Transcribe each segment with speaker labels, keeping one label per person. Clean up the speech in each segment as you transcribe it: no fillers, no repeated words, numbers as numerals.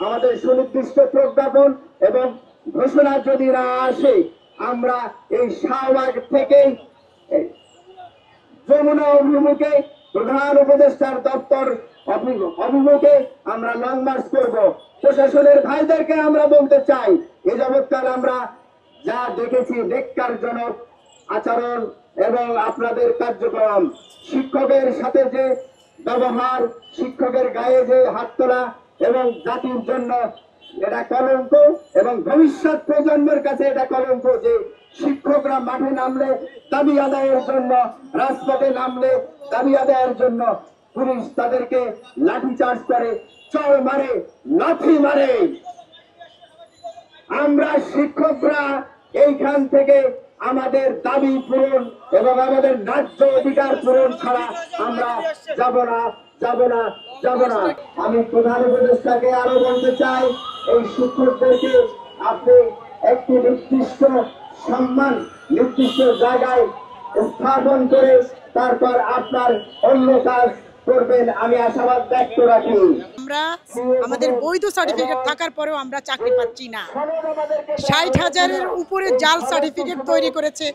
Speaker 1: আমাদের সুনির্দিষ্ট প্রজ্ঞাপন এবং ঘোষণা যদি না আসে, আমরা এই শাহবাগ থেকে যমুনা অভিমুখে প্রধান উপদেষ্টার দপ্তর অভিমুখে আমরা লং মার্চ করব। প্রশাসনের ভাইদেরকে আমরা বলতে চাই, এ যাবৎকাল আমরা যা দেখেছি ধিক্কারজনক আচরণ এবং আপনাদের কার্যক্রম, শিক্ষকের সাথে যে ব্যবহার, শিক্ষকের গায়ে যে হাত তোলা এবং জাতির জন্য এটা কলঙ্ক এবং ভবিষ্যৎ প্রজন্মের কাছে এটা কলঙ্ক যে শিক্ষকরা মাঠে নামলে দাবি আদায়ের জন্য, রাজপথে নামলে দাবি আদায়ের জন্য পুলিশ তাদেরকে লাঠিচার্জ করে, চড় মারে, লাঠি মারে। আমরা শিক্ষকরা এইখান থেকে আমাদের দাবি পূরণ এবং আমাদের ন্যায্য অধিকার পূরণ ছাড়া আমরা যাব না, যাব না, যাব না। আমি প্রধান উপদেষ্টাকে আরো বলতে চাই, এই শিক্ষকদেরকে আপনি একটি নির্দিষ্ট সম্মান, নির্দিষ্ট জায়গায় স্থাপন করে তারপর আপনার অন্য কাজ করবেন, আমি আশাবাদ ব্যক্ত রাখি।
Speaker 2: আমরা আমাদের বৈধ সার্টিফিকেট থাকার পরেও আমরা চাকরি পাচ্ছি না। ৬০,০০০-এর উপরে জাল সার্টিফিকেট তৈরি করেছে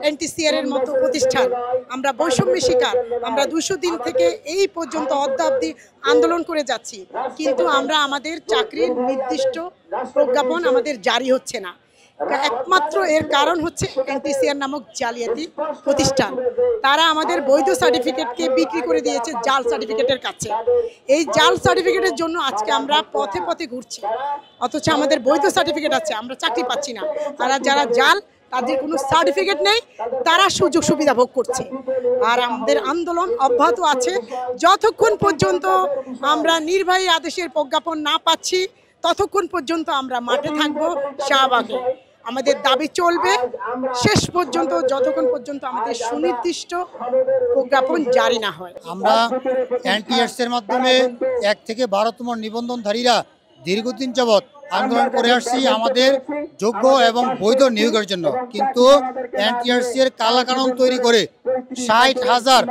Speaker 2: এনটিসিআর এর মতো প্রতিষ্ঠান। আমরা বৈষম্য শিকার। আমরা ২০০ দিন থেকে এই পর্যন্ত অদ্যাবধি আন্দোলন করে যাচ্ছি, কিন্তু আমরা আমাদের চাকরির নির্দিষ্ট প্রজ্ঞাপন আমাদের জারি হচ্ছে না। একমাত্র এর কারণ হচ্ছে এনটিসিআর নামক জালিয়াতি প্রতিষ্ঠান। তারা আমাদের বৈধ সার্টিফিকেটকে বিক্রি করে দিয়েছে জাল সার্টিফিকেটের কাছে। এই জাল সার্টিফিকেটের জন্য আজকে আমরা পথে পথে ঘুরছি, অথচ আমাদের বৈধ সার্টিফিকেট আছে, আমরা চাকরি পাচ্ছি না। তারা যারা জাল, তাদের কোনো সার্টিফিকেট নেই, তারা সুযোগ সুবিধা ভোগ করছে। আর আমাদের আন্দোলন অব্যাহত আছে যতক্ষণ পর্যন্ত আমরা নির্বাহী আদেশের প্রজ্ঞাপন না পাচ্ছি, ততক্ষণ পর্যন্ত আমরা মাঠে থাকবো, শাহবাগে আমাদের দাবি চলবে শেষ পর্যন্ত, যতক্ষণ পর্যন্ত আমাদের সুনির্দিষ্ট প্রজ্ঞাপন জারি না হয়।
Speaker 3: আমরা এনটিএস এর মাধ্যমে ১ থেকে ১২তম নিবন্ধনধারীরা দীর্ঘদিন যাবৎ আন্দোলন করে আসছি আমাদের যোগ্য এবং বৈধ নিয়োগের জন্য, কিন্তু এনটিআরসি এর কালাকানুন তৈরি করে ৬০,০০০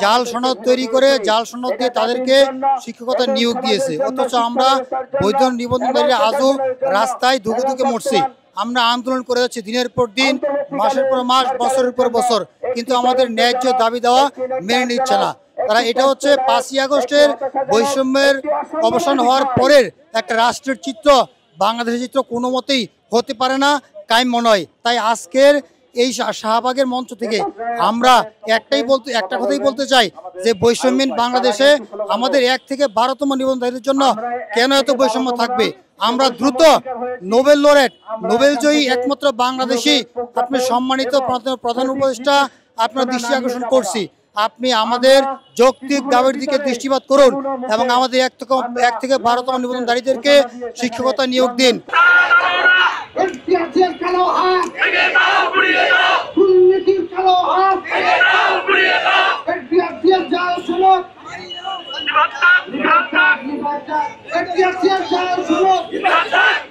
Speaker 3: জাল সনদ তৈরি করে জাল সনদ দিয়ে তাদেরকে শিক্ষকতা নিয়োগ দিয়েছে, অথচ আমরা বৈধ নিবন্ধনধারীরা আজও রাস্তায় ধুকে ধুকে মরছি। আমরা আন্দোলন করে যাচ্ছি দিনের পর দিন, মাসের পর মাস, বছরের পর বছর, কিন্তু আমাদের ন্যায্য দাবি দেওয়া মেনে নিচ্ছে না তারা। এটা হচ্ছে ৫ই আগস্টের বৈষম্যের অবসান হওয়ার পরের একটা রাষ্ট্রের চিত্র, বাংলাদেশের চিত্র কোনো মতেই হতে পারে না, কাম্য নয়। তাই আজকের এই শাহবাগের মঞ্চ থেকে আমরা একটা কথাই বলতে চাই যে বৈষম্যহীন বাংলাদেশে আমাদের ১ থেকে ১২তম নিবন্ধনধারীদের জন্য কেন এত বৈষম্য থাকবে। আমরা দ্রুত নোবেল লরেট, নোবেলজয়ী একমাত্র বাংলাদেশি আপনি সম্মানিত প্রধান উপদেষ্টা আপনার দৃষ্টি আকর্ষণ করছি, আপনি আমাদের যৌক্তিক দাবির দিকে দৃষ্টিপাত করুন এবং আমাদের ১ থেকে ১২তম নিবন্ধনধারীদেরকে শিক্ষকতা নিয়োগ দিন।
Speaker 4: নির্বাচন